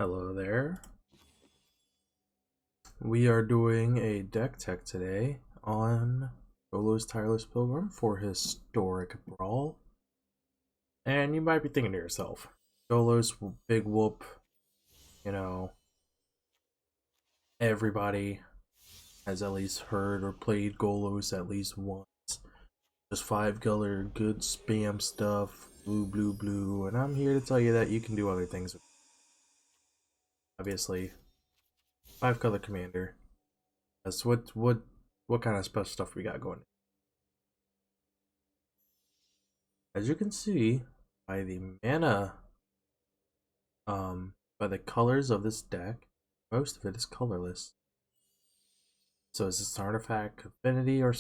Hello there. We are doing a deck tech today on Golos Tireless Pilgrim for Historic Brawl. And you might be thinking to yourself, Golos, big whoop, you know, everybody has at least heard or played Golos at least once. Just 5 color, good spam stuff, blue, blue, blue, and I'm here to tell you that you can do other things. Obviously, 5 color commander. That's what kind of special stuff we got going. As you can see by the mana, by the colors of this deck, most of it is colorless. So is this an artifact affinity or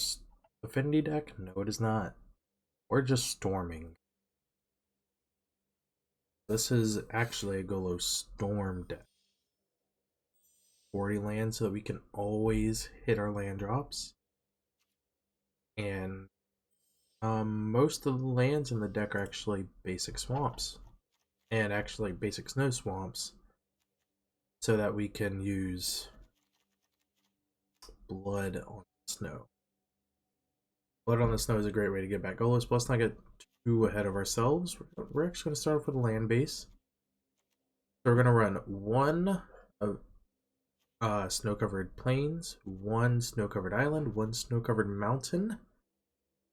affinity deck? No, it is not. We're just storming. This is actually a Golos storm deck. 40 lands so that we can always hit our land drops. And most of the lands in the deck are actually basic swamps. And actually basic snow swamps. So that we can use blood on snow. Blood on the Snow is a great way to get back Golos. Let's not get too ahead of ourselves. We're actually going to start off with a land base. So we're going to run one of snow-covered plains, one snow-covered island, one snow-covered mountain,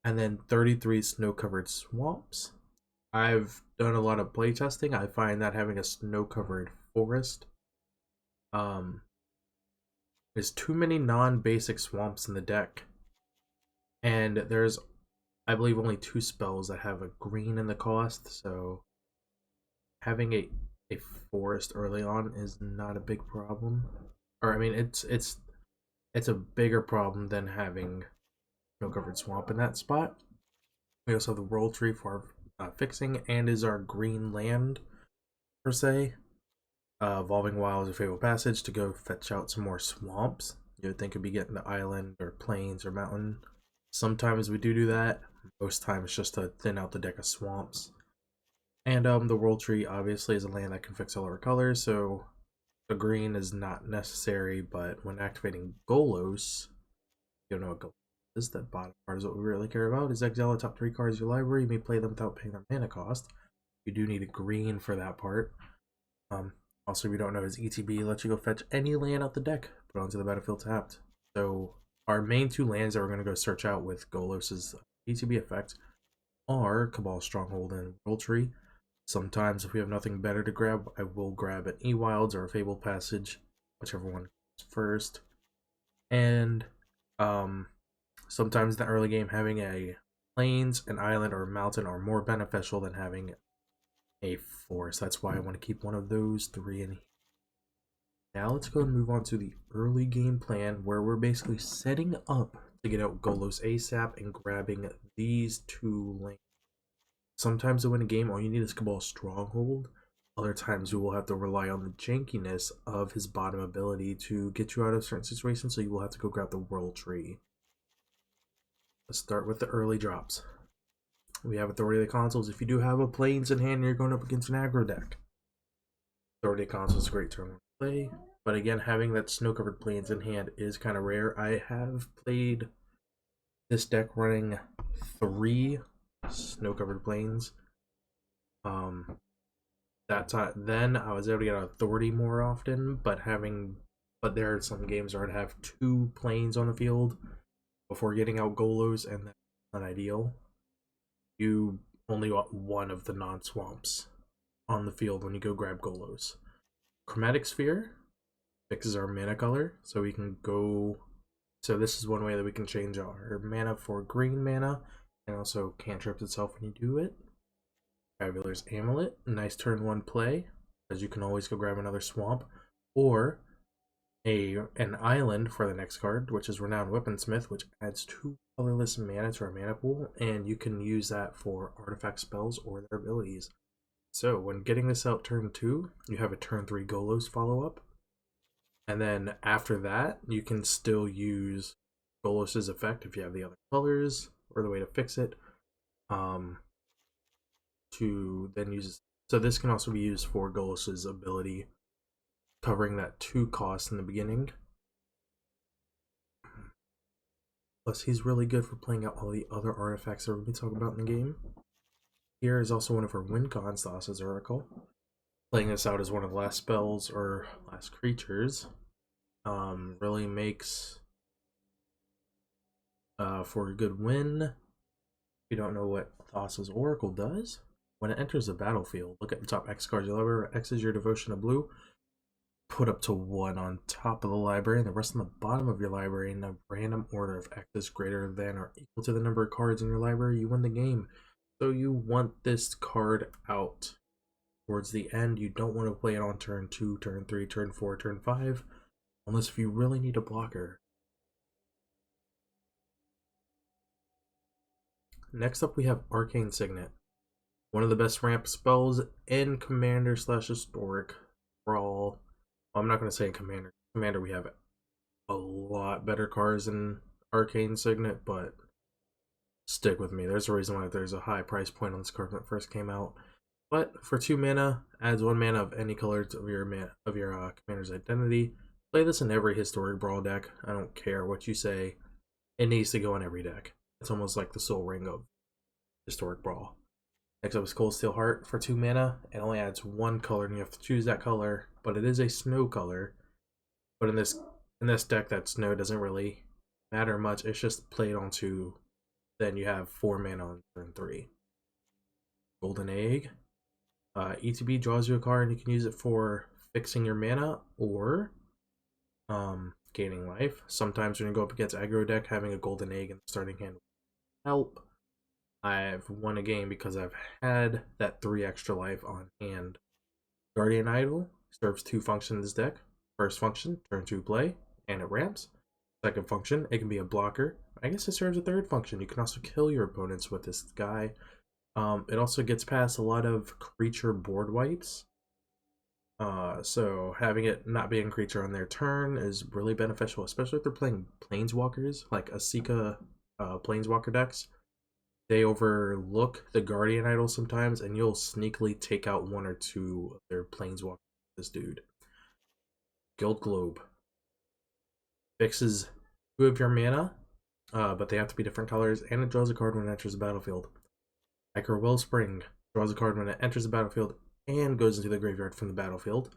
and then 33 snow-covered swamps. I've done a lot of playtesting. I find that having a snow-covered forest there's too many non-basic swamps in the deck. And there's, I believe, only 2 spells that have a green in the cost, so having a forest early on is not a big problem. Or I mean, it's a bigger problem than having no covered swamp in that spot. We also have the World Tree for fixing, and is our green land per se. Evolving Wilds or Fabled Passage to go fetch out some more swamps. You would think it'd be getting the island or plains or mountain. Sometimes we do that. Most times just to thin out the deck of swamps. And the World Tree obviously is a land that can fix all our colors, so the green is not necessary, but when activating Golos, you don't know what Golos is. That bottom part is what we really care about. Is exile the top 3 cards of your library. You may play them without paying their mana cost. You do need a green for that part. Also, if you don't know, his ETB lets you go fetch any land out the deck, put onto the battlefield tapped. So our main 2 lands that we're going to go search out with Golos's ETB effect are Cabal Stronghold and World Tree. Sometimes if we have nothing better to grab, I will grab an E-Wilds or a Fabled Passage, whichever one comes first. And sometimes in the early game, having a plains, an island, or a mountain are more beneficial than having a forest. That's why I want to keep one of those 3 in here. Now let's go and move on to the early game plan, where we're basically setting up to get out Golos ASAP and grabbing these 2 lanes. Sometimes to win a game, all you need is Cabal Stronghold. Other times you will have to rely on the jankiness of his bottom ability to get you out of certain situations, so you will have to go grab the World Tree. Let's start with the early drops. We have Authority of the Consoles. If you do have a Plains in hand, you're going up against an aggro deck. Authority of the Consoles is a great turn 1 play. But again, having that snow-covered Plains in hand is kind of rare. I have played this deck running 3 snow-covered Plains. That time, then I was able to get Authority more often, but there are some games where I'd have 2 Plains on the field before getting out Golos, and that's not ideal. You only want 1 of the non-swamps on the field when you go grab Golos. Chromatic Sphere fixes our mana color, so we can go. So this is one way that we can change our mana for green mana, and also cantrips itself when you do it. Traveler's Amulet, nice turn 1 play, as you can always go grab another swamp, or an island for the next card, which is Renowned Weaponsmith, which adds 2 colorless mana to our mana pool, and you can use that for artifact spells or their abilities. So when getting this out turn 2, you have a turn 3 Golos follow-up, and then after that, you can still use Golos's effect if you have the other colors, or the way to fix it, to then use. So this can also be used for Golos's ability covering that 2 cost in the beginning. Plus, he's really good for playing out all the other artifacts that we're going to be talking about in the game. Here is also one of her win cons, the Asa's Oracle. Playing this out as one of the last spells or last creatures really makes for a good win. If you don't know what Thassa's Oracle does, when it enters the battlefield, look at the top X cards. You'll ever X is your devotion to blue. Put up to 1 on top of the library and the rest on the bottom of your library in a random order. If X is greater than or equal to the number of cards in your library, you win the game. So you want this card out towards the end. You don't want to play it on turn 2, turn 3, turn 4, turn 5, unless if you really need a blocker. Next up we have Arcane Signet. One of the best ramp spells in Commander / Historic Brawl. I'm not going to say in Commander. Commander we have a lot better cards than Arcane Signet, but stick with me. There's a reason why there's a high price point on this card when it first came out. But for 2 mana, adds 1 mana of any color of your commander's identity. Play this in every Historic Brawl deck. I don't care what you say. It needs to go in every deck. It's almost like the Soul Ring of Historic Brawl. Next up is Cold Steel Heart for 2 mana. It only adds 1 color, and you have to choose that color. But it is a snow color. But in this deck, that snow doesn't really matter much. It's just played onto. Then you have 4 mana on turn 3. Golden Egg. ETB draws you a card, and you can use it for fixing your mana or gaining life. Sometimes when you go up against aggro deck, having a Golden Egg in the starting hand will help. I've won a game because I've had that 3 extra life on hand. Guardian Idol serves 2 functions in this deck. First function, turn 2 play, and it ramps. Second function, it can be a blocker. I guess it serves a 3rd function. You can also kill your opponents with this guy. It also gets past a lot of creature board wipes. So having it not being a creature on their turn is really beneficial, especially if they're playing planeswalkers, like Asika planeswalker decks. They overlook the Guardian Idol sometimes, and you'll sneakily take out 1 or 2 of their planeswalkers. This dude. Guild Globe. Fixes 2 of your mana, but they have to be different colors, and it draws a card when it enters the battlefield. Ichor Wellspring draws a card when it enters the battlefield and goes into the graveyard from the battlefield.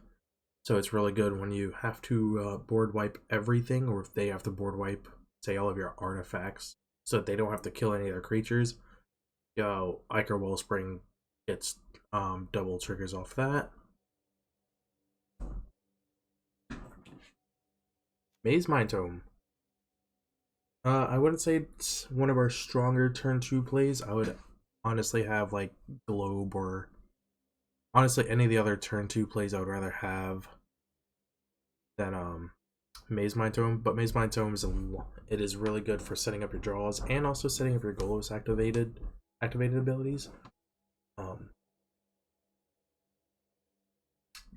So it's really good when you have to board wipe everything, or if they have to board wipe, say, all of your artifacts, so that they don't have to kill any of their creatures. Ichor Wellspring gets double triggers off that. Maze Mind Tome. I wouldn't say it's one of our stronger turn 2 plays. I would honestly have like Globe, or honestly any of the other turn 2 plays I would rather have than Maze Mind Tome. But Maze Mind Tome is really good for setting up your draws and also setting up your Golos activated abilities.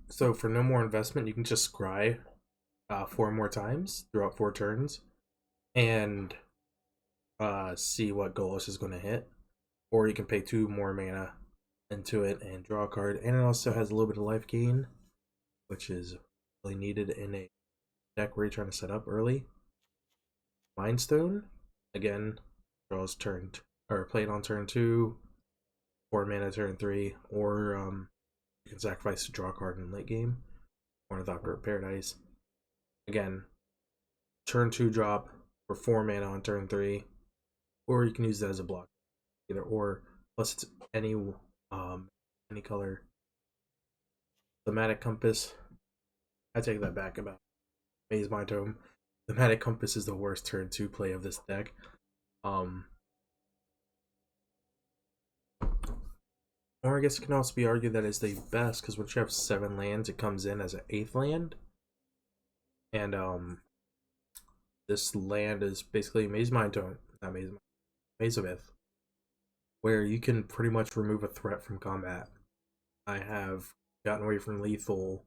So for no more investment, you can just scry 4 more times throughout 4 turns and see what Golos is going to hit. Or you can pay 2 more mana into it and draw a card. And it also has a little bit of life gain, which is really needed in a deck where you're trying to set up early. Mind Stone, again, draws played on turn 2, 4 mana turn 3, or you can sacrifice to draw a card in late game. Ornithopter of Paradise. Again, turn 2 drop for 4 mana on turn 3, or you can use that as a block. Either or, plus it's any color. Thematic Compass. I take that back about Maze Mind Tome. Thematic Compass is the worst turn 2 play of this deck. Or I guess it can also be argued that it's the best, because once you have 7 lands, it comes in as an 8th land. And this land is basically Maze Mind Tome, not Maze of Ith, where you can pretty much remove a threat from combat. I have gotten away from lethal.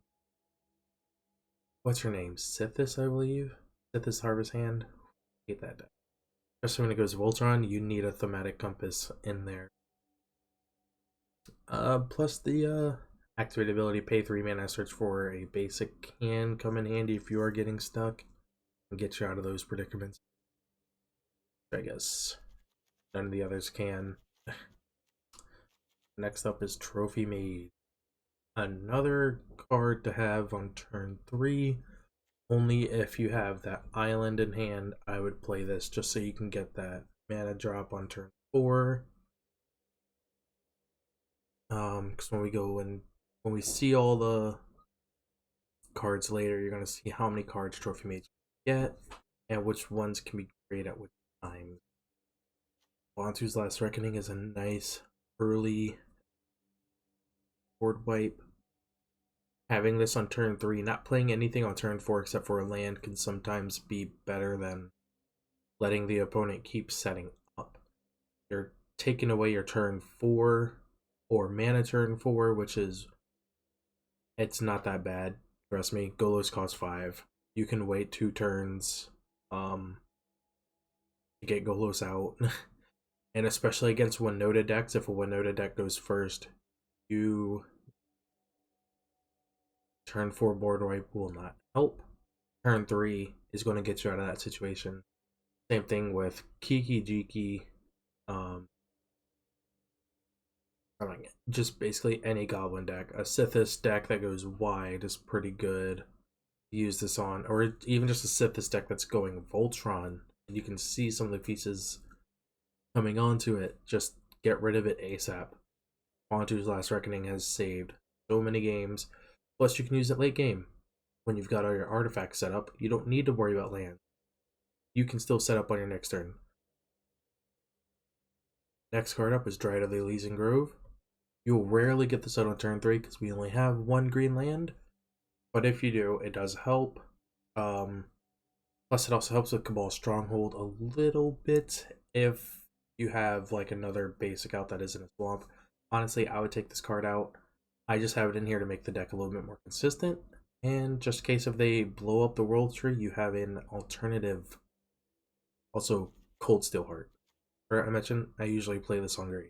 What's her name? Sithis, I believe. Sithis Harvest Hand. I hate that deck. Especially when it goes Voltron, you need a Thematic Compass in there. Plus the Activate ability, pay 3 mana, search for a basic can come in handy if you are getting stuck and get you out of those predicaments. I guess none of the others can. Next up is Trophy Made. Another card to have on turn 3. Only if you have that island in hand, I would play this just so you can get that mana drop on turn 4. Because when we see all the cards later, you're gonna see how many cards Trophy Mates get and which ones can be great at which times. Bontu's Last Reckoning is a nice early board wipe. Having this on turn 3, not playing anything on turn 4 except for a land, can sometimes be better than letting the opponent keep setting up. You're taking away your turn 4 or mana turn 4, which is, it's not that bad. Trust me, Golos costs 5. You can wait 2 turns to get Golos out. And especially against Winota decks, if a Winota deck goes first, you turn 4 board wipe will not help. Turn 3 is going to get you out of that situation. Same thing with Kiki Jiki. Just basically any goblin deck. A Sithis deck that goes wide is pretty good. Use this on, or even just a Sithis deck that's going Voltron, and you can see some of the pieces coming onto it. Just get rid of it ASAP. Bontu's Last Reckoning has saved so many games. Plus, you can use it late game. When you've got all your artifacts set up, you don't need to worry about land. You can still set up on your next turn. Next card up is Dryad of the Elysian Grove. You'll rarely get this out on turn 3 because we only have 1 green land. But if you do, it does help. Plus, it also helps with Cabal Stronghold a little bit if you have like another basic out that isn't a swamp. Honestly, I would take this card out. I just have it in here to make the deck a little bit more consistent. And just in case if they blow up the World Tree, you have an alternative. Also, Cold Steel Heart. Or I mentioned, I usually play this on green.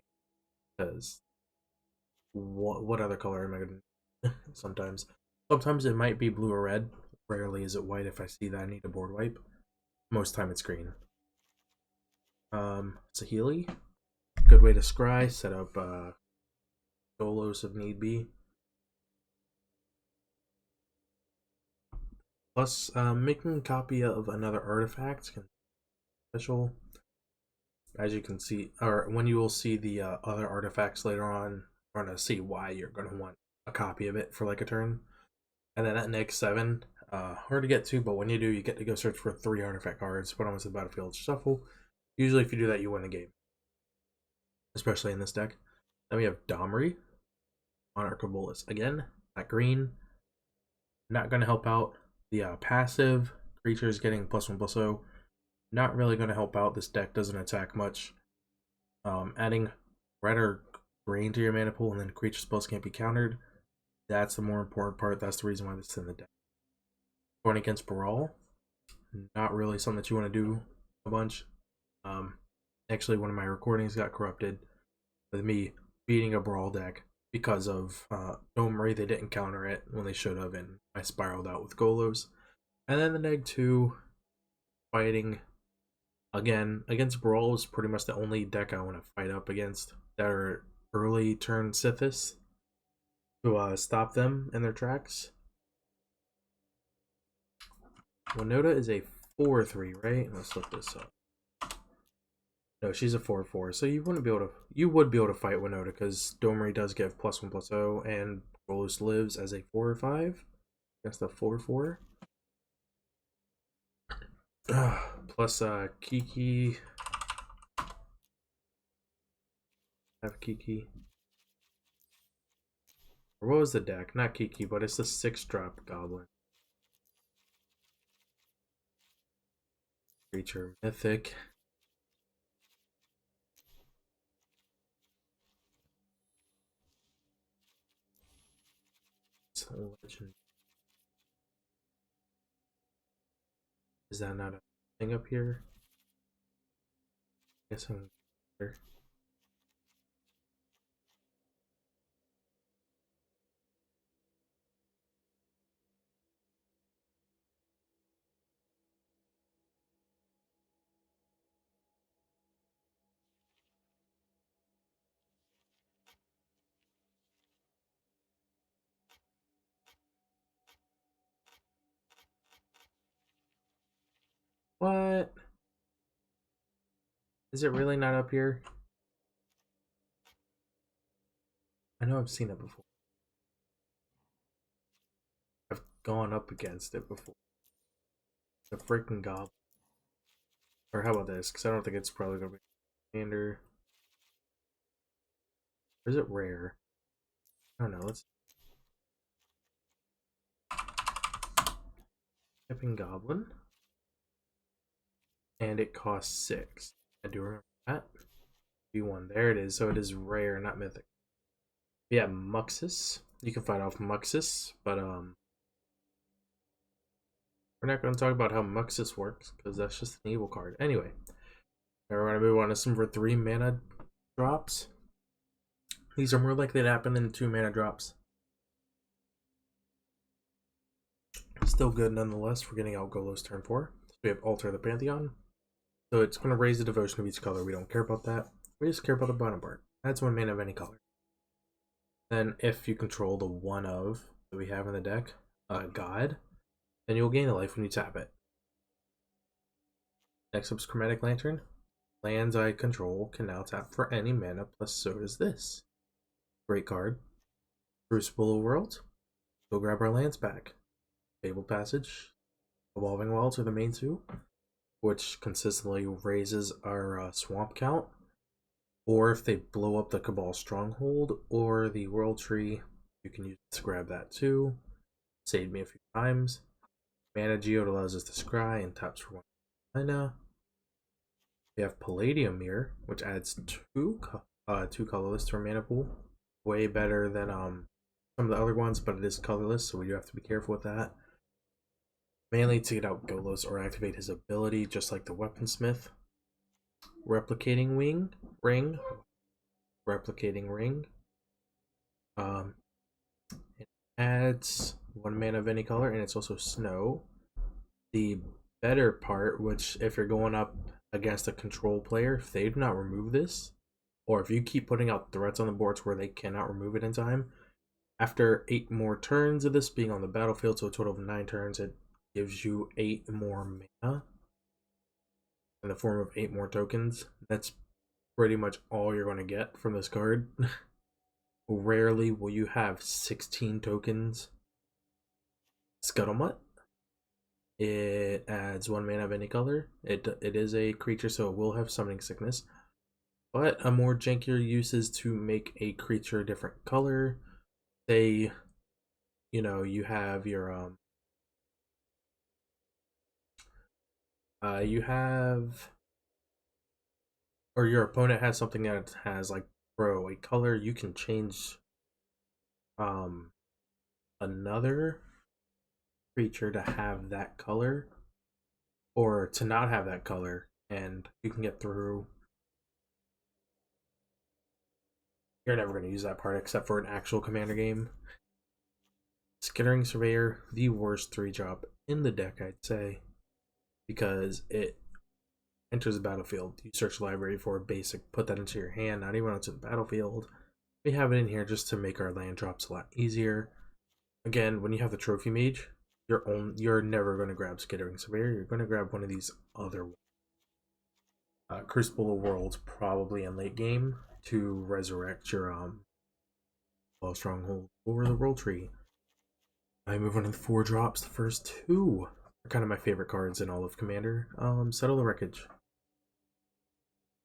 Because what other color am I going to sometimes? Sometimes it might be blue or red. Rarely is it white if I see that I need a board wipe. Most time it's green. Saheeli. Good way to scry. Set up Golos if need be. Plus, making a copy of another artifact can be special. As you can see, or when you will see the other artifacts later on, you're going to see why you're going to want a copy of it for like a turn. And then at next 7, hard to get to, but when you do, you get to go search for 3 artifact cards, put them into the battlefield, shuffle. Usually if you do that, you win the game. Especially in this deck. Then we have Domri, Monarch of Bolas. Again, that green, not going to help out. The passive creatures getting +1/+0, not really going to help out. This deck doesn't attack much. Adding red or green to your mana pool and then creature spells can't be countered. That's the more important part. That's the reason why this is in the deck. Going against Brawl, not really something that you want to do a bunch. Actually, one of my recordings got corrupted with me beating a Brawl deck because of Domri. They didn't counter it when they should have, and I spiraled out with Golos. And then the neg 2, fighting again against Brawl is pretty much the only deck I want to fight up against that are early turn Sithis to stop them in their tracks. Winota is a 4/3, right? Let's look this up. No, she's a 4/4, so you would be able to fight Winota because Domri does give +1/+0, and Golos lives as a 4 or 5. That's the 4/4. Plus Kiki. Have Kiki. Or what was the deck? Not Kiki, but it's the 6-drop goblin. Creature mythic. It's a legend. Is that not a thing up here? I guess I'm there. Is it really not up here? I know I've seen it before. I've gone up against it before. The freaking goblin. Or how about this? Because I don't think it's probably going to be standard. Or is it rare? I don't know. Let's. Stepping goblin. And it costs 6. I do remember that. B1. There it is. So it is rare, not mythic. Yeah, Muxus. You can fight off Muxus, but we're not going to talk about how Muxus works because that's just an evil card. Anyway, we're going to move on to some for 3 mana drops. These are more likely to happen than 2 mana drops. Still good nonetheless. We're getting out Golos turn 4. So we have Altar the Pantheon. So it's going to raise the devotion of each color. We don't care about that. We just care about the bottom part. Adds 1 mana of any color. Then if you control the one of that we have in the deck, God, then you'll gain a life when you tap it. Next up is Chromatic Lantern. Lands I control can now tap for any mana, plus so does this. Great card. Crucible World. Go grab our lands back. Fabled Passage. Evolving Wilds are the main two, which consistently raises our swamp count. Or if they blow up the Cabal Stronghold or the World Tree, you can use it to grab that too. Saved me a few times. Mana Geode allows us to scry and taps for 1 mana. We have Palladium Mirror, which adds two colorless to our mana pool. Way better than some of the other ones, but it is colorless, so we do have to be careful with that. Mainly to get out Golos or activate his ability, just like the Weaponsmith. Replicating Ring. It adds 1 mana of any color, and it's also snow. The better part, which if you're going up against a control player, if they do not remove this, or if you keep putting out threats on the boards where they cannot remove it in time, after 8 more turns of this being on the battlefield, so a total of 9 turns, it gives you 8 more mana in the form of 8 more tokens. That's pretty much all you're going to get from this card. Rarely will you have 16 tokens. Scuttlemutt. It adds 1 mana of any color. It is a creature, so it will have Summoning Sickness. But a more jankier use is to make a creature a different color. Say, you know, you have your or your opponent has something that has like a color. You can change another creature to have that color or to not have that color, and you can get through. You're never going to use that part except for an actual commander game. Skittering Surveyor, the worst 3-drop in the deck, I'd say, because it enters the battlefield. You search the library for a basic, put that into your hand, not even onto the battlefield. We have it in here just to make our land drops a lot easier. Again, when you have the Trophy Mage, you're never going to grab Skittering Surveyor. You're going to grab one of these other ones. Crucible of Worlds probably in late game to resurrect your Stronghold or the World Tree. I move on to the 4 drops. The first 2 are kind of my favorite cards in all of Commander. Settle the Wreckage.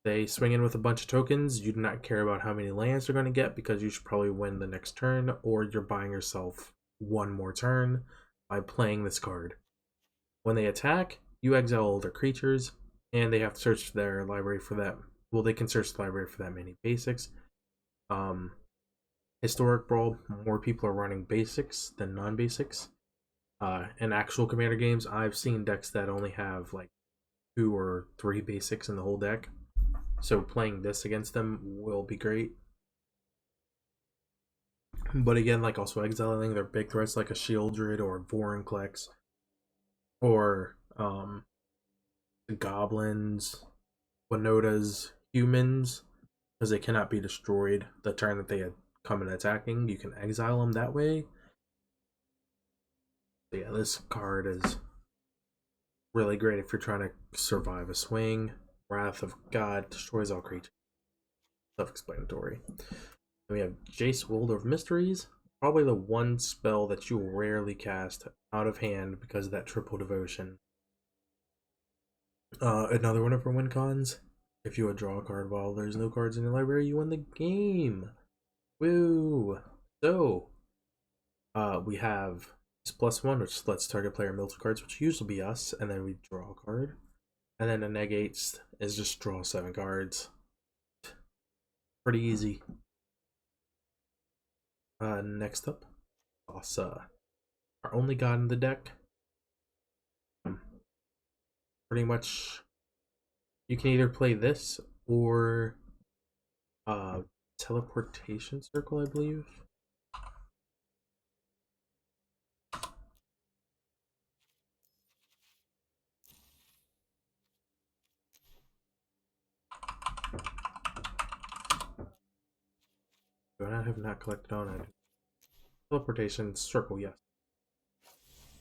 They swing in with a bunch of tokens. You do not care about how many lands they're going to get because you should probably win the next turn, or you're buying yourself 1 more turn by playing this card. When they attack, you exile all their creatures, and they have to search their library for that. Well, they can search the library for that many basics. Historic Brawl, more people are running basics than non-basics. In actual Commander games, I've seen decks that only have like 2 or 3 basics in the whole deck. So playing this against them will be great. But again, like also exiling their big threats like a Shieldred or Vorinclex or the Goblins, Winotas, Humans, because they cannot be destroyed the turn that they had come in attacking. You can exile them that way. But yeah, this card is really great if you're trying to survive a swing, Wrath of God destroys all creatures. Self-explanatory. Then we have Jace, Wielder of Mysteries. Probably the one spell that you rarely cast out of hand because of that triple devotion. Another one for win cons. If you would draw a card while there's no cards in your library, you win the game. Woo! So, we have +1, which lets target player mill 2 cards, which usually be us, and then we draw a card. And then the negates is just draw 7 cards. Pretty easy. Next up, Asa, our only god in the deck. Pretty much, you can either play this or teleportation circle, I believe. Do I have not collected on it? Teleportation circle, yes.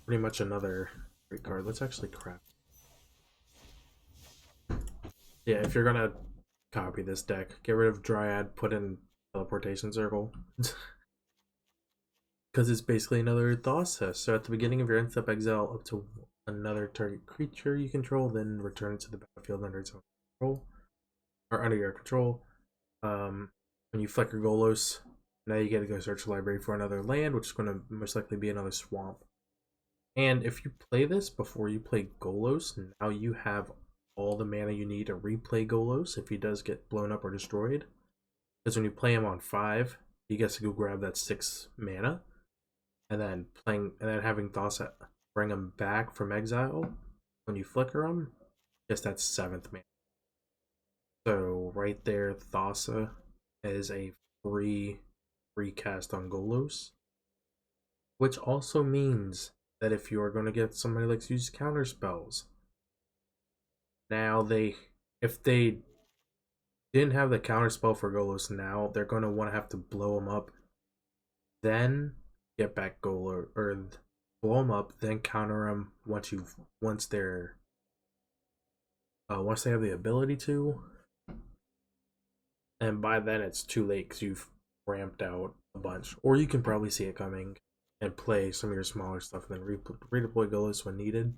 Pretty much another great card. Let's actually craft. Yeah, if you're gonna copy this deck, get rid of Dryad, put in teleportation circle. Because it's basically another Thassa. So at the beginning of your end step, exile up to another target creature you control, then return it to the battlefield under its own control. Or under your control. When you flicker Golos, now you get to go search the library for another land, which is going to most likely be another swamp. And if you play this before you play Golos, now you have all the mana you need to replay Golos if he does get blown up or destroyed. Because when you play him on 5, he gets to go grab that 6 mana. And then having Thassa bring him back from exile when you flicker him, yes, that's 7th mana. So right there, Thassa is a free recast on Golos, which also means that if you are going to get somebody like use counter spells, now if they didn't have the counter spell for Golos, now they're going to want to have to blow them up, then get back Golos, or blow them up, then counter them once they have the ability to. And by then it's too late because you've ramped out a bunch. Or you can probably see it coming and play some of your smaller stuff and then redeploy Golos when needed.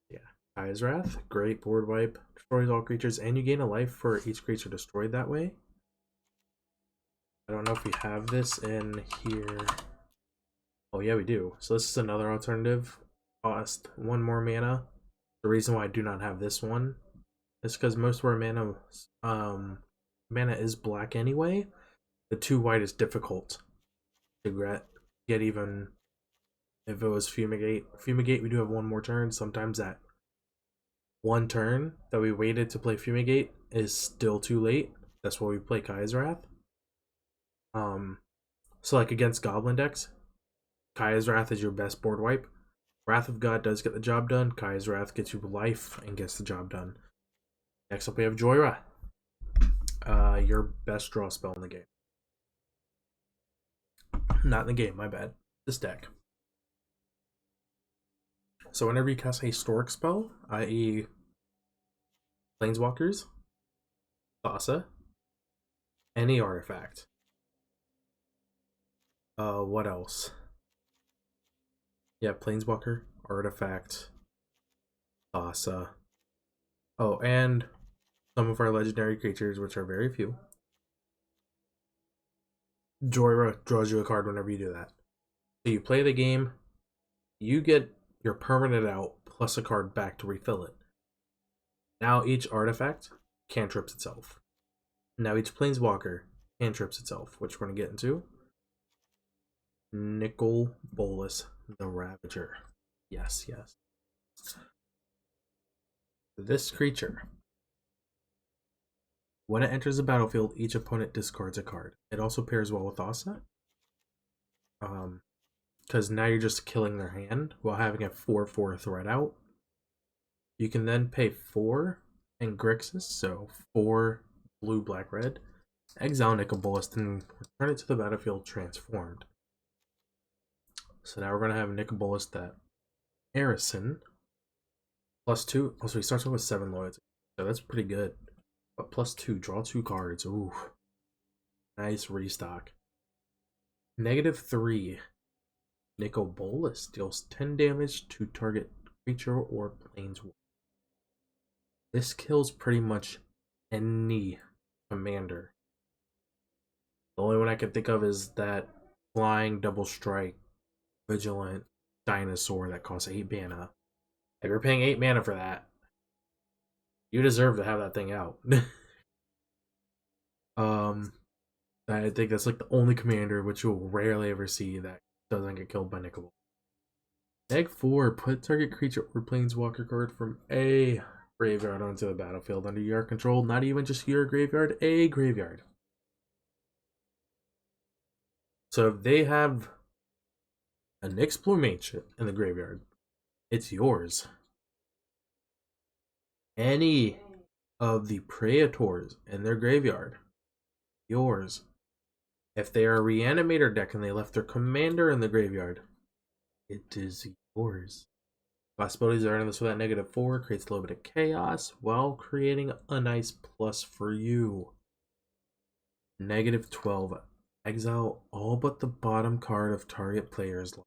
Yeah. Kaya's Wrath, great board wipe. Destroys all creatures, and you gain a life for each creature destroyed that way. I don't know if we have this in here. Oh yeah, we do. So this is another alternative. Cost 1 more mana. The reason why I do not have this one is because most of our mana is black anyway. The 2 white is difficult to get even if it was Fumigate. Fumigate, we do have 1 more turn. Sometimes that 1 turn that we waited to play Fumigate is still too late. That's why we play Kaya's Wrath. So like against Goblin decks, Kaya's Wrath is your best board wipe. Wrath of God does get the job done. Kaya's Wrath gets you life and gets the job done. Next up we have Joyra. Your best draw spell in the game. Not in the game, my bad. This deck. So whenever you cast a historic spell, i.e. Planeswalkers, Thassa, any artifact. What else? Yeah, Planeswalker, artifact, Thassa. Oh, and some of our legendary creatures, which are very few. Joyra draws you a card whenever you do that. So you play the game, you get your permanent out plus a card back to refill it. Now each artifact cantrips itself. Now each Planeswalker cantrips itself, which we're going to get into. Nicol Bolas the Ravager. Yes, yes. This creature, when it enters the battlefield, each opponent discards a card. It also pairs well with Thassa. Because now you're just killing their hand while having a 4/4 threat out. You can then pay 4 and Grixis, so 4 blue, black, red. Exile Nicol Bolas and return it to the battlefield transformed. So now we're going to have Nicol Bolas that Arison. +2. Also, he starts off with 7 loyalty. So that's pretty good. But +2, draw 2 cards. Ooh. Nice restock. -3. Golos deals 10 damage to target creature or planeswalker. This kills pretty much any commander. The only one I can think of is that flying double strike vigilant dinosaur that costs 8 mana. If you're paying 8 mana for that, you deserve to have that thing out. um, I think that's like the only commander which you'll rarely ever see that doesn't get killed by Nicol. -4, put target creature or planeswalker card from a graveyard onto the battlefield under your control. Not even just your graveyard, a graveyard. So if they have an Explormate in the graveyard, it's yours. Any of the Praetors in their graveyard, yours. If they are a Reanimator deck and they left their commander in the graveyard, it is yours. Possibilities are endless with that -4, creates a little bit of chaos while creating a nice plus for you. -12, exile all but the bottom card of target player's life.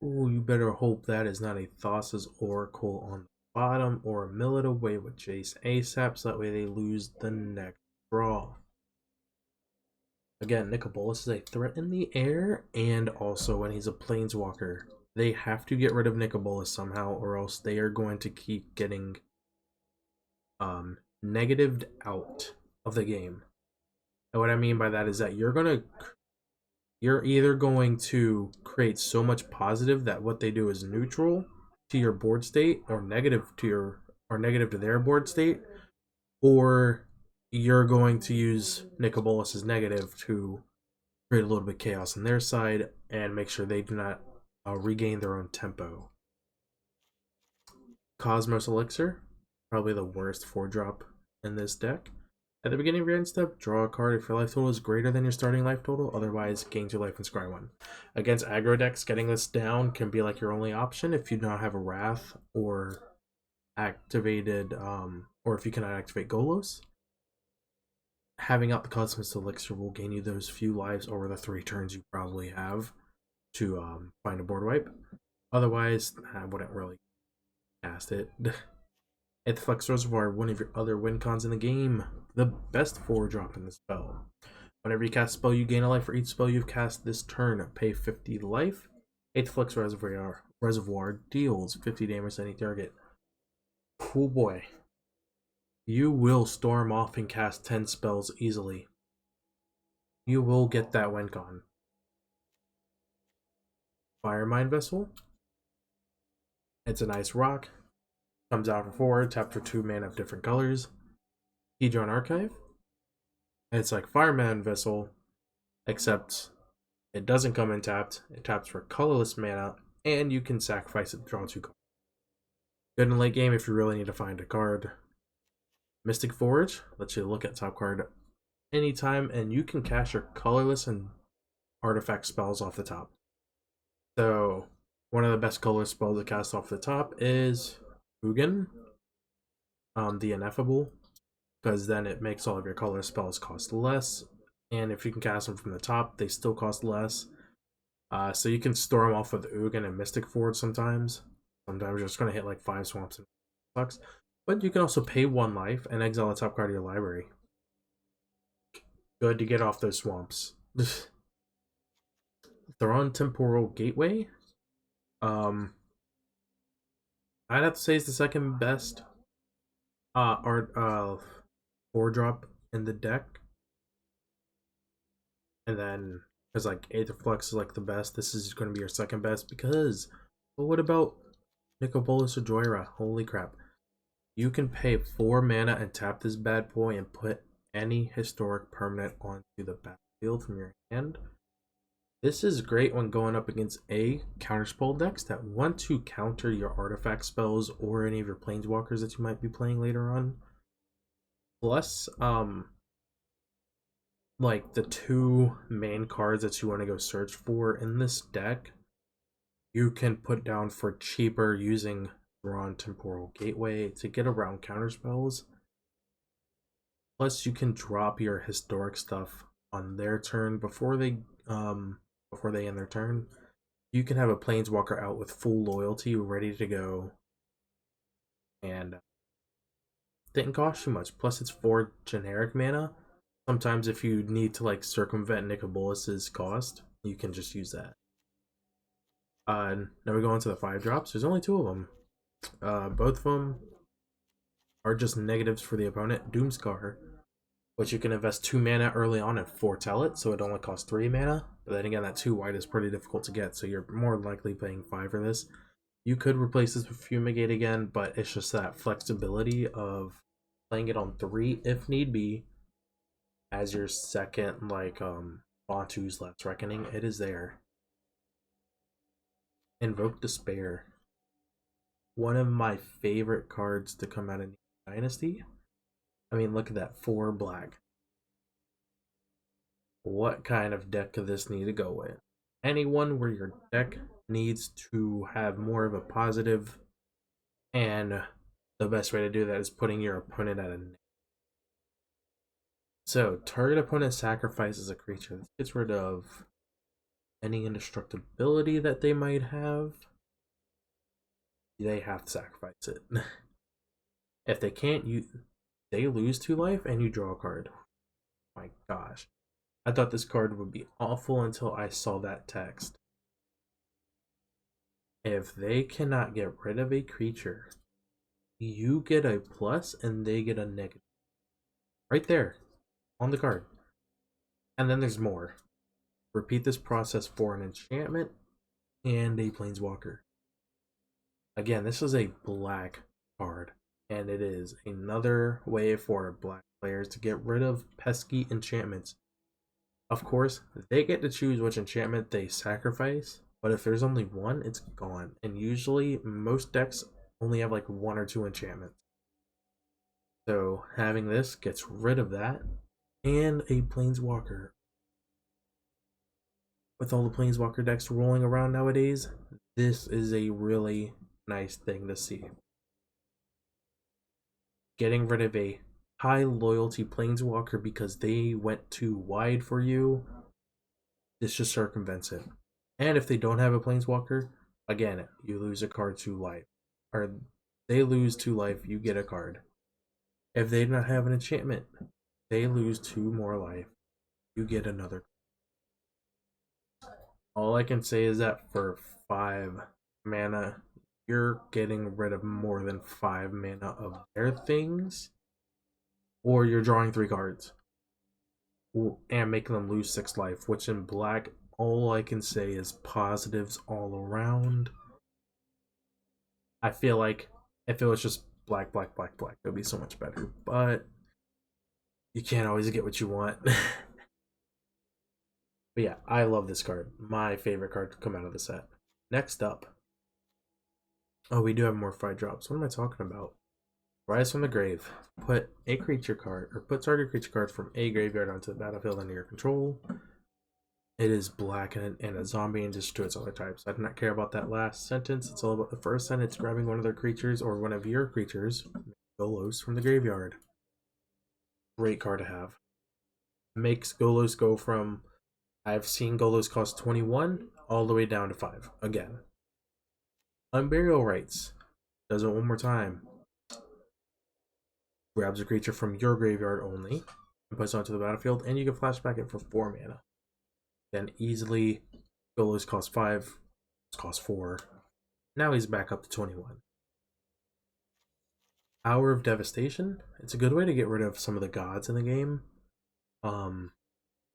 Ooh, you better hope that is not a Thassa's Oracle on the bottom, or mill it away with Jace ASAP so that way they lose the next draw. Again, Bolas is a threat in the air, and also when he's a planeswalker. They have to get rid of Bolas somehow, or else they are going to keep getting negatived out of the game. And what I mean by that is that you're either going to create so much positive that what they do is neutral to your board state, or negative to their board state, or you're going to use Bolas as negative to create a little bit of chaos on their side and make sure they do not regain their own tempo. Cosmos Elixir, probably the worst 4-drop in this deck. At the beginning of your end step, draw a card if your life total is greater than your starting life total, otherwise gain 2 life and scry 1. Against aggro decks, getting this down can be like your only option if you don't have a Wrath or activated, or if you cannot activate Golos. Having out the Cosmos Elixir will gain you those few lives over the 3 turns you probably have to find a board wipe. Otherwise, I wouldn't really cast it. Flex Reservoir, one of your other win cons in the game. The best 4-drop in the spell. Whenever you cast a spell, you gain a life for each spell you've cast this turn. Pay 50 life. Flex Reservoir deals 50 damage to any target. Cool boy. You will storm off and cast 10 spells easily. You will get that win con. Firemind Vessel. It's a nice rock. Comes out for 4, tap for 2 mana of different colors. Hedron Archive. It's like Fireman Vessel, except it doesn't come in tapped. It taps for colorless mana, and you can sacrifice it to draw 2 cards. Good in late game if you really need to find a card. Mystic Forge lets you look at top card anytime, and you can cast your colorless and artifact spells off the top. So, one of the best colorless spells to cast off the top is Ugin, the Ineffable, because then it makes all of your color spells cost less, and if you can cast them from the top, they still cost less. So you can store them off with Ugin and Mystic Forge sometimes. Sometimes you're just going to hit like 5 swamps and sucks. But you can also pay 1 life and exile the top card of your library. Good to get off those swamps. Thrawn Temporal Gateway. I'd have to say it's the second best 4-drop in the deck. And then, because like Aetherflux is like the best, this is going to be your second best. Because, well, what about Bolas or Joyra? Holy crap. You can pay 4 mana and tap this bad boy and put any historic permanent onto the battlefield from your hand. This is great when going up against counterspell decks that want to counter your artifact spells or any of your planeswalkers that you might be playing later on. Plus, like the 2 main cards that you want to go search for in this deck, you can put down for cheaper using Drawn Temporal Gateway to get around counterspells. Plus, you can drop your historic stuff on their turn before they end their turn. You can have a planeswalker out with full loyalty, ready to go, and didn't cost you much. Plus, it's 4 generic mana. Sometimes, if you need to like circumvent Nicol Bolas's cost, you can just use that. Now we go into the 5-drops. There's only 2 of them. Both of them are just negatives for the opponent. Doomscar, which you can invest 2 mana early on and foretell it, so it only costs 3 mana. But then again, that 2 white is pretty difficult to get, so you're more likely paying 5 for this. You could replace this with Fumigate again, but it's just that flexibility of playing it on 3 if need be as your second, like, Bantu's Last Reckoning. It is there. Invoke Despair. One of my favorite cards to come out of Dynasty. I mean, look at that, 4 black. What kind of deck could this need to go with? Anyone where your deck needs to have more of a positive, and the best way to do that is putting your opponent at a negative. So, target opponent sacrifices a creature. This gets rid of any indestructibility that they might have. They have to sacrifice it. If they can't, they lose 2 life and you draw a card. My gosh. I thought this card would be awful until I saw that text. If they cannot get rid of a creature, you get a plus and they get a negative. Right there, on the card. And then there's more. Repeat this process for an enchantment and a planeswalker. Again, this is a black card, and it is another way for black players to get rid of pesky enchantments. Of course, they get to choose which enchantment they sacrifice, but if there's only one, it's gone. And usually, most decks only have like 1 or 2 enchantments. So, having this gets rid of that, and a planeswalker. With all the planeswalker decks rolling around nowadays, this is a really nice thing to see. Getting rid of a high loyalty planeswalker because they went too wide for you, this just circumvents it. And if they don't have a planeswalker, again, you lose a card to life. Or they lose 2 life, you get a card. If they do not have an enchantment, they lose 2 more life, you get another. All I can say is that for 5 mana, you're getting rid of more than 5 mana of their things, or you're drawing 3 cards and making them lose 6 life, which in black, all I can say is positives all around. I feel like if it was just black, black, black, black, it would be so much better, but you can't always get what you want. But yeah, I love this card. My favorite card to come out of the set. Next up. Oh, we do have more 5-drops. What am I talking about? Rise from the Grave. Put a creature card, or put target creature card from a graveyard onto the battlefield under your control. It is black and a zombie and just 2 its other types. I do not care about that last sentence. It's all about the first sentence, grabbing one of their creatures or one of your creatures, Golos, from the graveyard. Great card to have. Makes Golos go from, I've seen Golos cost 21 all the way down to 5 again. Unburial Rites. Does it one more time. Grabs a creature from your graveyard only and puts it onto the battlefield, and you can flashback it for 4 mana. Then easily, Golos cost 5, cost 4. Now he's back up to 21. Hour of Devastation. It's a good way to get rid of some of the gods in the game.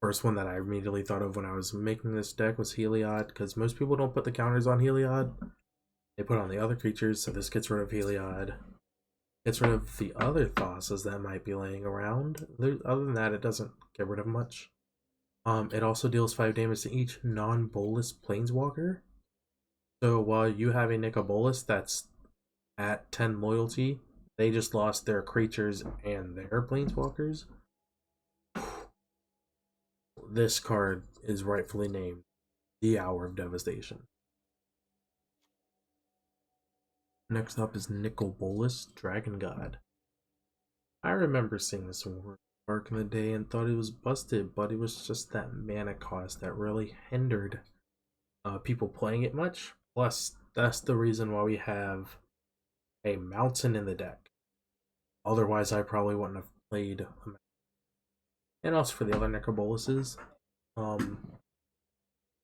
First one that I immediately thought of when I was making this deck was Heliod, because most people don't put the counters on Heliod. They put on the other creatures, so this gets rid of Heliod. Gets rid of the other Thassa's that might be laying around. Other than that, it doesn't get rid of much. It also deals 5 damage to each non-bolus planeswalker. So while you have a Nicol Bolas that's at 10 loyalty, they just lost their creatures and their planeswalkers. This card is rightfully named the Hour of Devastation. Next up is Bolus, Dragon God. I remember seeing this work in the day and thought it was busted, but it was just that mana cost that really hindered people playing it much. Plus, that's the reason why we have a mountain in the deck. Otherwise, I probably wouldn't have played. And also for the other Necroboluses. So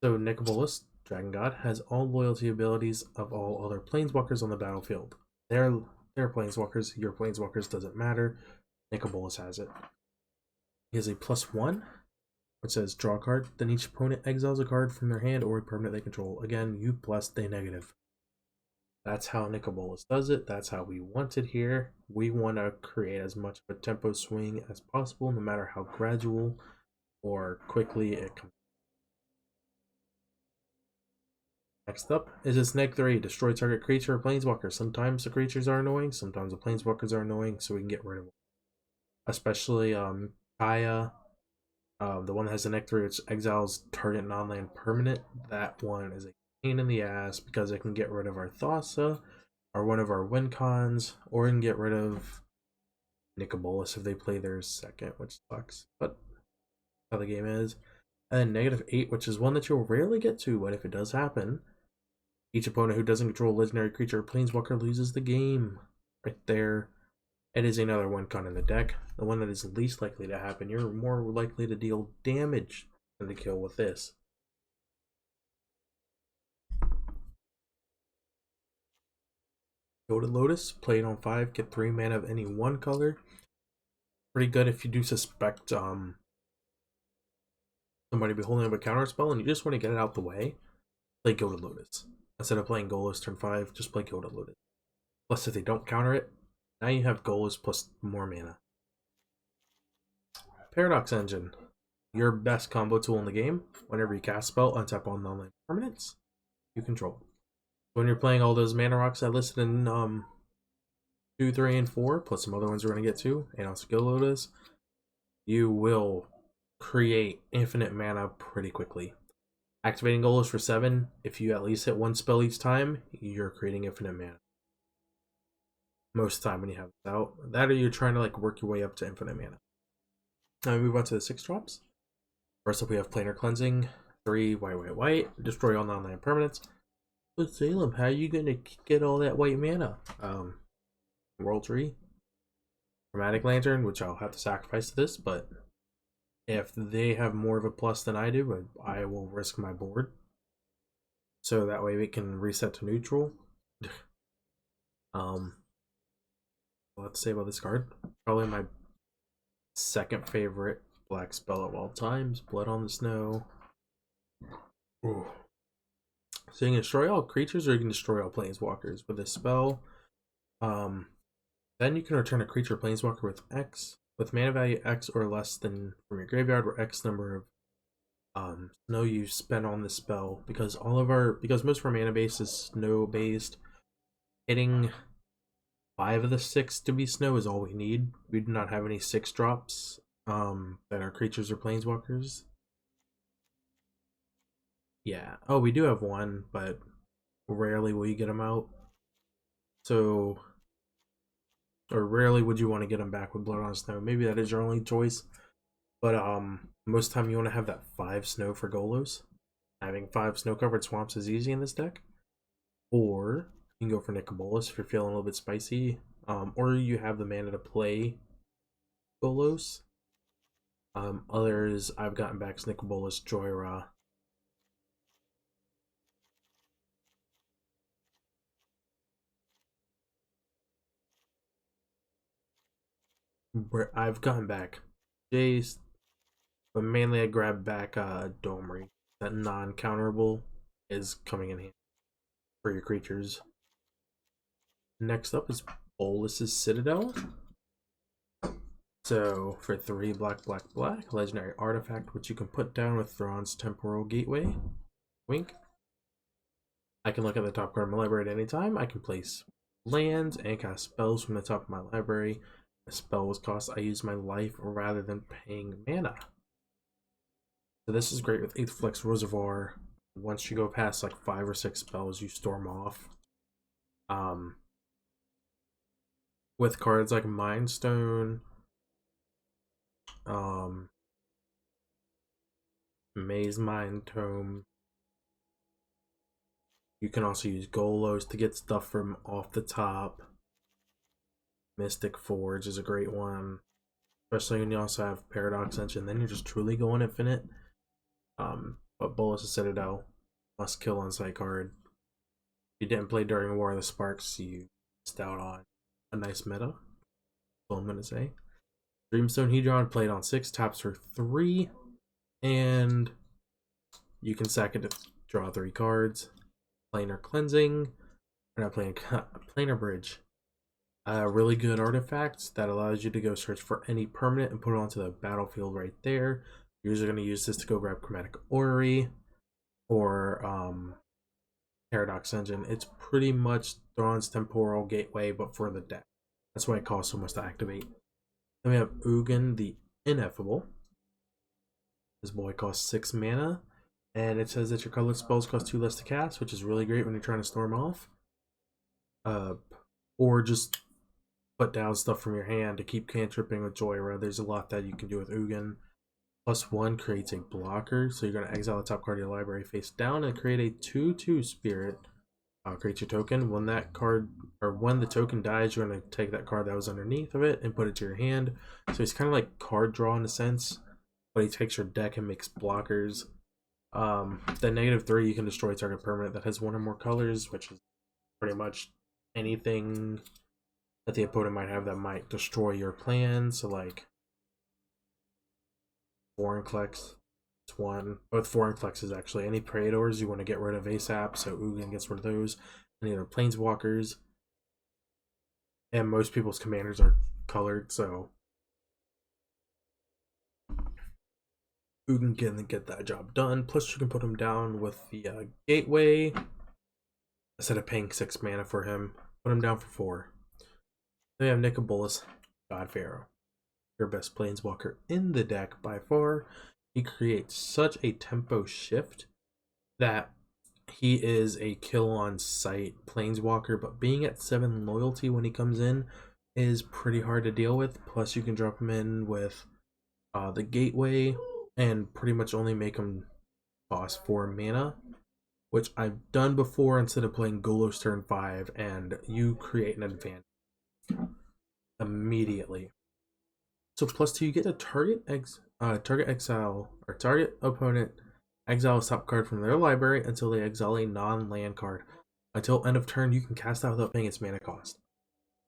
Bolus, Dragon God, has all loyalty abilities of all other planeswalkers on the battlefield. Their planeswalkers, your planeswalkers doesn't matter. Bolus has it. He has a +1, which says draw a card. Then each opponent exiles a card from their hand or a permanent they control. Again, you plus they negative. That's how Bolus does it. That's how we want it here. We want to create as much of a tempo swing as possible, no matter how gradual or quickly it comes. Next up is this Neg 3. Destroy target creature or planeswalker. Sometimes the creatures are annoying, sometimes the planeswalkers are annoying, so we can get rid of them. Especially Kaya, the one that has the Neg 3, which exiles target non-land permanent. That one is a pain in the ass because it can get rid of our Thassa, or one of our win cons, or it can get rid of Bolus if they play theirs second, which sucks. But how the game is. And -8, which is one that you'll rarely get to, but if it does happen, each opponent who doesn't control a legendary creature or planeswalker loses the game. Right there. It is another win con in the deck. The one that is least likely to happen. You're more likely to deal damage than to kill with this. Go to Lotus, play it on 5, get 3 mana of any one color. Pretty good if you do suspect somebody be holding up a counter spell and you just want to get it out the way. Play Go to Lotus. Instead of playing Golos turn 5, just play Go to Lotus. Plus, if they don't counter it, now you have Golos plus more mana. Paradox Engine. Your best combo tool in the game. Whenever you cast spell, untap all non-land permanents you control. When you're playing all those mana rocks I listed in 2, 3, and 4, plus some other ones we're going to get to, and also Skill Lotus, you will create infinite mana pretty quickly. Activating Golos for 7, if you at least hit one spell each time, you're creating infinite mana. Most of the time when you have this out. That or you're trying to like work your way up to infinite mana. Now we move on to the 6 drops. First up we have Planar Cleansing, 3 white, destroy all non-land permanents. But Salem, how are you gonna get all that white mana? World Tree. Chromatic Lantern, which I'll have to sacrifice to this, but if they have more of a plus than I do, I will risk my board. So that way we can reset to neutral. Let's say about this card. Probably my second favorite black spell of all times. Blood on the Snow. Ooh. So you can destroy all creatures or you can destroy all planeswalkers with this spell. Then you can return a creature or planeswalker with X, with mana value X or less than from your graveyard, or X number of snow you spent on this spell. Because most of our mana base is snow based, hitting 5 of the 6 to be snow is all we need. We do not have any 6 drops that are creatures or planeswalkers. Yeah. Oh, we do have one, but rarely will you get them out. So, or rarely would you want to get them back with Blood on Snow. Maybe that is your only choice. But most of the time you want to have that 5 snow for Golos. Having 5 snow-covered swamps is easy in this deck. Or you can go for Bolus if you're feeling a little bit spicy. Or you have the mana to play Golos. Others I've gotten back is Bolus, Joyra. I've gotten back Jace, but mainly I grabbed back Domri. That non-counterable is coming in handy for your creatures. Next up is Bolus's Citadel. So for 3 black, legendary artifact, which you can put down with Thrawn's Temporal Gateway. Wink. I can look at the top card of my library at any time. I can place lands and cast spells from the top of my library. A spell was cost, I use my life rather than paying mana. So this is great with 8th Flex Reservoir. Once you go past like 5 or 6 spells, you storm off. with cards like Mind Stone, um, Maze Mind Tome. You can also use Golos to get stuff from off the top. Mystic Forge is a great one, especially when you also have Paradox Engine. Then you're just truly going infinite. But Bolas of Citadel, must kill on site card. If you didn't play during War of the Sparks, you missed out on a nice meta. That's all I'm gonna say. Dreamstone Hedron played on 6, taps for 3, and you can sack it to draw 3 cards. Planar Cleansing, or not Planar Bridge. A really good artifact that allows you to go search for any permanent and put it onto the battlefield right there. You're usually going to use this to go grab Chromatic Orrery or Paradox Engine. It's pretty much Thrawn's Temporal Gateway, but for the deck. That's why it costs so much to activate. Then we have Ugin the Ineffable. This boy costs 6 mana, and it says that your colorless spells cost 2 less to cast, which is really great when you're trying to storm off. Or just put down stuff from your hand to keep cantripping with Joyra. There's a lot that you can do with Ugin. +1 creates a blocker, so you're going to exile the top card of your library face down and create a 2/2 spirit. Create your token. When that card, or when the token dies, you're going to take that card that was underneath of it and put it to your hand. So it's kind of like card draw in a sense, but he takes your deck and makes blockers. Then -3, you can destroy target permanent that has 1 or more colors, which is pretty much anything that the opponent might have that might destroy your plan. So like Vorinclex, it's 1. Both Vorinclexes actually. Any Praetors you want to get rid of ASAP, so Ugin gets rid of those. Any other Planeswalkers. And most people's commanders are colored, so Ugin can get that job done. Plus you can put him down with the Gateway. Instead of paying 6 mana for him, put him down for 4. Then we have Nicol Bolas, God Pharaoh. Your best planeswalker in the deck by far. He creates such a tempo shift that he is a kill on sight planeswalker, but being at 7 loyalty when he comes in is pretty hard to deal with. Plus you can drop him in with the Gateway and pretty much only make him cost 4 mana, which I've done before instead of playing Golos turn 5, and you create an advantage immediately. So +2, you get a target exile or target opponent exile a top card from their library until they exile a non-land card. Until end of turn, you can cast that without paying its mana cost.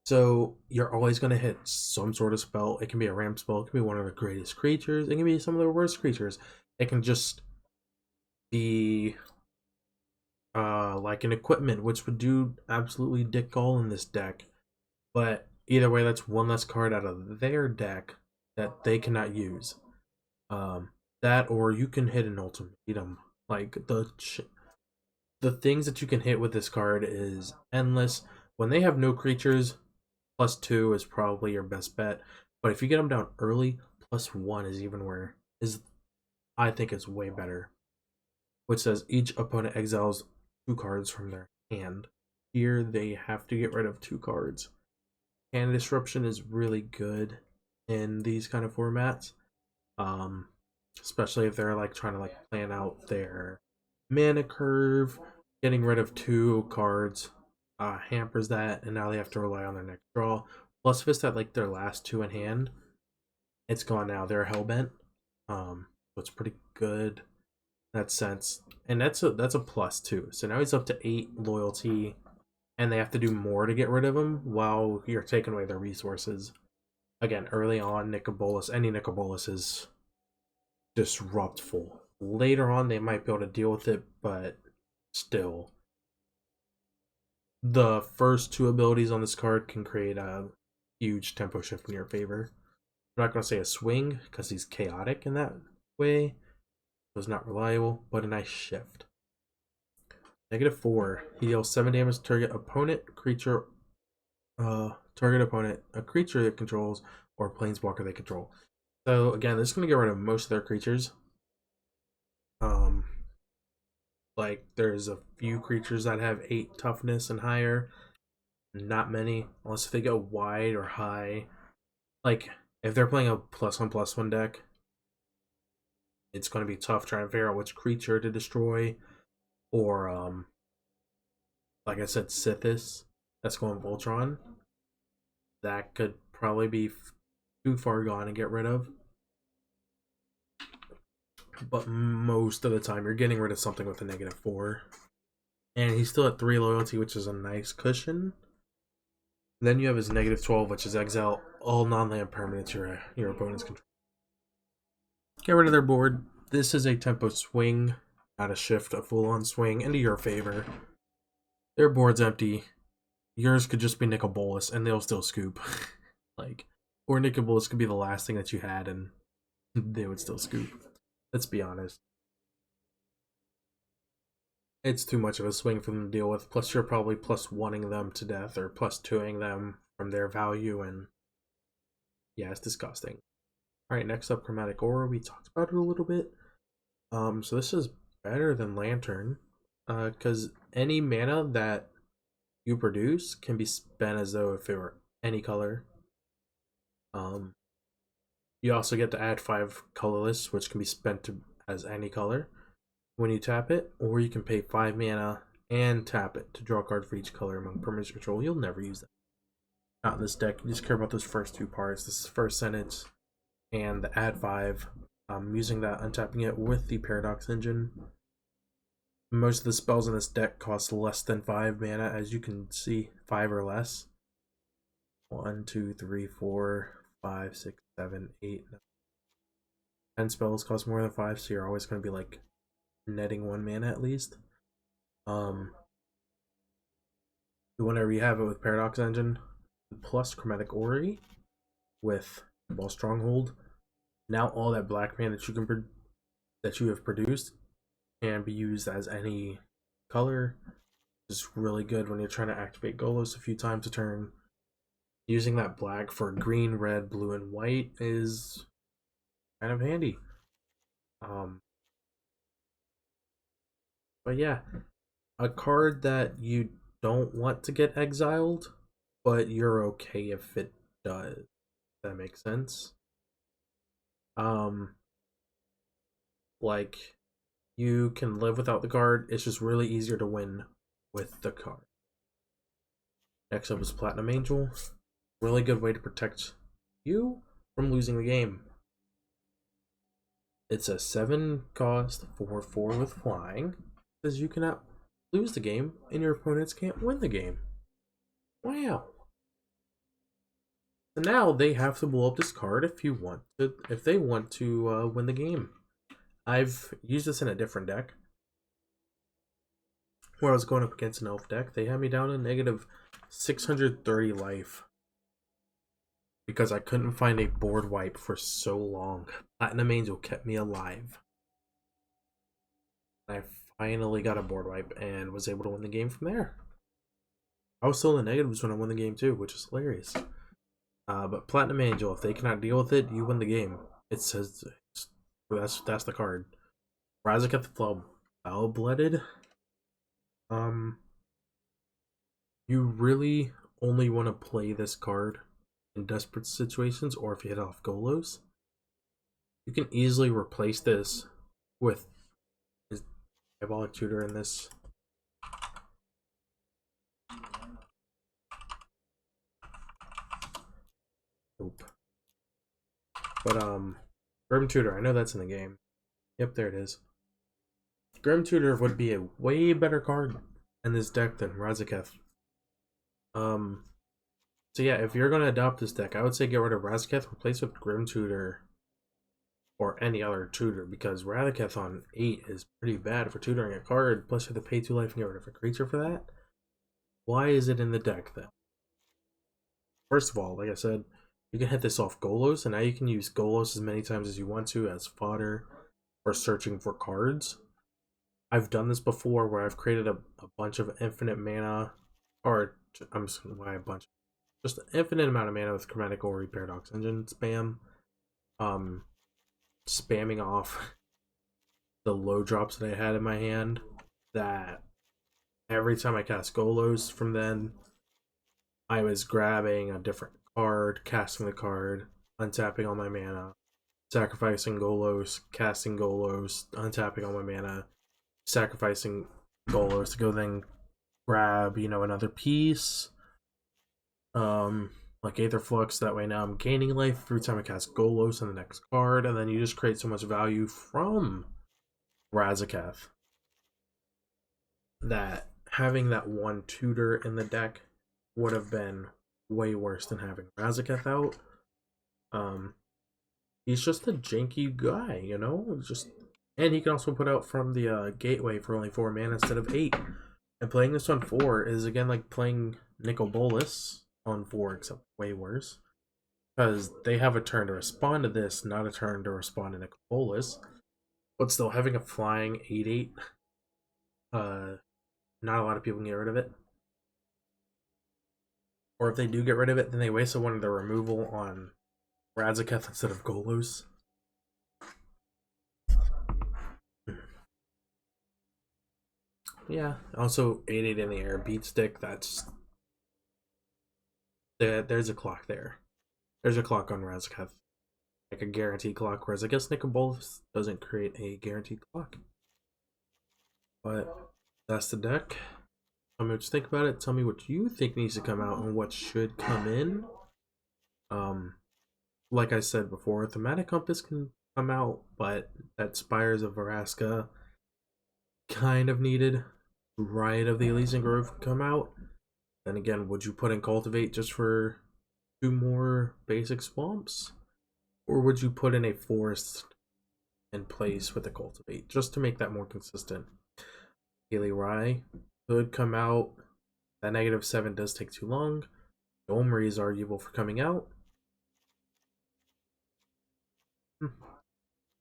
So you're always going to hit some sort of spell. It can be a ramp spell. It can be one of the greatest creatures. It can be some of the worst creatures. It can just be like an equipment, which would do absolutely dick all in this deck. But either way, that's 1 less card out of their deck that they cannot use. That, or you can hit an ultimatum. Like the things that you can hit with this card is endless. When they have no creatures, +2 is probably your best bet. But if you get them down early, +1 is even where I think it's way better. Which says each opponent exiles 2 cards from their hand. Here they have to get rid of 2 cards. Hand disruption is really good in these kind of formats, especially if they're like trying to like plan out their mana curve. Getting rid of 2 cards hampers that, and now they have to rely on their next draw. Plus, if it's at like their last 2 in hand, it's gone now. They're hellbent, so it's pretty good in that sense. And that's a +2. So now he's up to 8 loyalty, and they have to do more to get rid of him while you're taking away their resources. Again, early on, Nicol Bolas, any Nicol Bolas is disruptful. Later on, they might be able to deal with it, but still. The first 2 abilities on this card can create a huge tempo shift in your favor. I'm not going to say a swing, because he's chaotic in that way. So it's not reliable, but a nice shift. -4, he deals 7 damage to target opponent, creature, target opponent, a creature that controls, or planeswalker they control. So again, this is going to get rid of most of their creatures. Like there's a few creatures that have 8 toughness and higher, Not many, unless they go wide or high. Like, if they're playing a +1/+1 deck, it's going to be tough trying to figure out which creature to destroy. Or, like I said, Sithis, that's going Voltron. That could probably be too far gone to get rid of. But most of the time, you're getting rid of something with a -4. And he's still at 3 loyalty, which is a nice cushion. Then you have his -12, which is exile all non-land permanents your opponents control. Get rid of their board. This is a tempo swing, not a shift, a full-on swing into your favor. Their board's empty. Yours could just be Nicol Bolas, and they'll still scoop. Like, or Nicol Bolas could be the last thing that you had, and they would still scoop. Let's be honest. It's too much of a swing for them to deal with. Plus, you're probably +1ing them to death, or +2ing them from their value, and yeah, it's disgusting. Alright, next up, Chromatic Aura. We talked about it a little bit. So this is better than Lantern, because any mana that you produce can be spent as though if it were any color. You also get to add 5 colorless, which can be spent as any color when you tap it, or you can pay 5 mana and tap it to draw a card for each color among permanents you control. You'll never use that. Not in this deck. You just care about those first 2 parts. This first sentence and the add 5. Using that, untapping it with the Paradox Engine. Most of the spells in this deck cost less than 5 mana, as you can see, 5 or less. 1, 2, 3, 4, 5, 6, 7, 8, 9. 10 spells cost more than 5, so you're always going to be like netting 1 mana at least. Whenever you have it with Paradox Engine plus Chromatic Aura with Ball Stronghold, now all that black mana that you have produced can be used as any color. It's really good when you're trying to activate Golos a few times a turn. Using that black for green, red, blue, and white is kind of handy. But yeah, a card that you don't want to get exiled, but you're okay if it does. That makes sense. Like, you can live without the card. It's just really easier to win with the card. Next up is Platinum Angel. Really good way to protect you from losing the game. It's a 7 cost 4/4 with flying. Says you cannot lose the game and your opponents can't win the game. Wow. So now they have to blow up this card if they want to win the game. I've used this in a different deck where I was going up against an elf deck. They had me down to -630 life because I couldn't find a board wipe for so long. Platinum Angel kept me alive. I finally got a board wipe and was able to win the game from there. I was still in the negatives when I won the game too, which is hilarious. But Platinum Angel, if they cannot deal with it, you win the game. It says that's the card. Razaketh the Foul-Blooded. You really only want to play this card in desperate situations or if you hit off Golos. You can easily replace this with his Diabolic Tutor in this. Nope. But Grim Tutor, I know that's in the game. Yep, there it is. Grim Tutor would be a way better card in this deck than Razaketh. So yeah, if you're gonna adopt this deck, I would say get rid of Razaketh, replace with Grim Tutor or any other tutor, because Razaketh on 8 is pretty bad for tutoring a card, plus you have to pay 2 life and get rid of a creature for that. Why is it in the deck then? First of all, like I said, you can hit this off Golos, and now you can use Golos as many times as you want to as fodder for searching for cards. I've done this before where I've created a bunch of infinite mana, or I'm just gonna buy a bunch, just an infinite amount of mana with Chromatic Aura Paradox Engine spam. Spamming off the low drops that I had in my hand, that every time I cast Golos from then, I was grabbing a different card, casting the card, untapping all my mana, sacrificing Golos, casting Golos, untapping all my mana, sacrificing Golos to go then grab, another piece. Like Aether Flux, that way now I'm gaining life every time I cast Golos on the next card, and then you just create so much value from Razaketh that having that one tutor in the deck would have been way worse than having Razaketh out. Um, he's just a janky guy, Just and he can also put out from the gateway for only 4 mana instead of 8. And playing this on 4 is again like playing Nicol Bolas on 4, except way worse. Because they have a turn to respond to this, not a turn to respond to Nicol Bolas. But still, having a flying 8/8, not a lot of people can get rid of it. Or if they do get rid of it, then they wasted one of their removal on Razaketh instead of Golos. Yeah, also 8/8 in the air, beat stick, there's a clock there. There's a clock on Razaketh. Like a guaranteed clock, whereas I guess Nicol Bolas doesn't create a guaranteed clock. But that's the deck. Tell me what you think about it. Tell me what you think needs to come out and what should come in. Like I said before, Thematic Compass can come out, but that Spires of Veraska kind of needed. Riot of the Elysian Grove can come out. Then again, would you put in Cultivate just for 2 more basic swamps? Or would you put in a forest in place with the Cultivate just to make that more consistent? Haley Rye could come out. That -7 does take too long. Domri is arguable for coming out.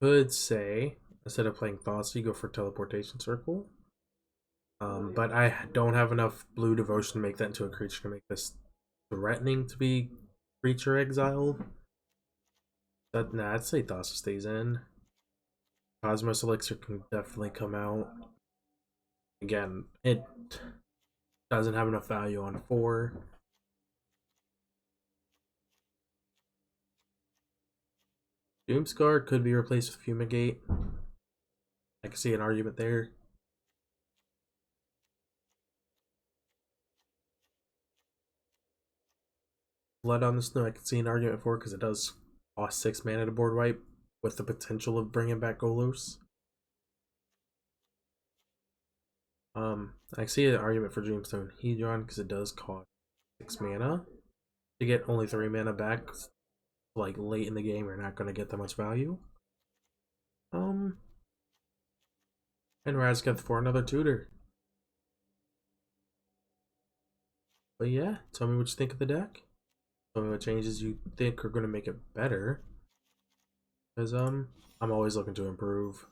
Could say, instead of playing Thoughts, you go for Teleportation Circle. But I don't have enough blue devotion to make that into a creature to make this threatening to be creature exiled. Nah, I'd say Thoughts stays in. Cosmos Elixir can definitely come out. Again, it doesn't have enough value on 4. Doomscar could be replaced with Fumigate. I can see an argument there. Blood on the Snow, I can see an argument for because it does cost 6 mana to board wipe with the potential of bringing back Golos. I see an argument for Dreamstone Hedron because it does cost 6 mana. To get only 3 mana back, like late in the game, you're not going to get that much value. And Razaketh for another tutor. But yeah, tell me what you think of the deck. Tell me what changes you think are going to make it better. Because I'm always looking to improve.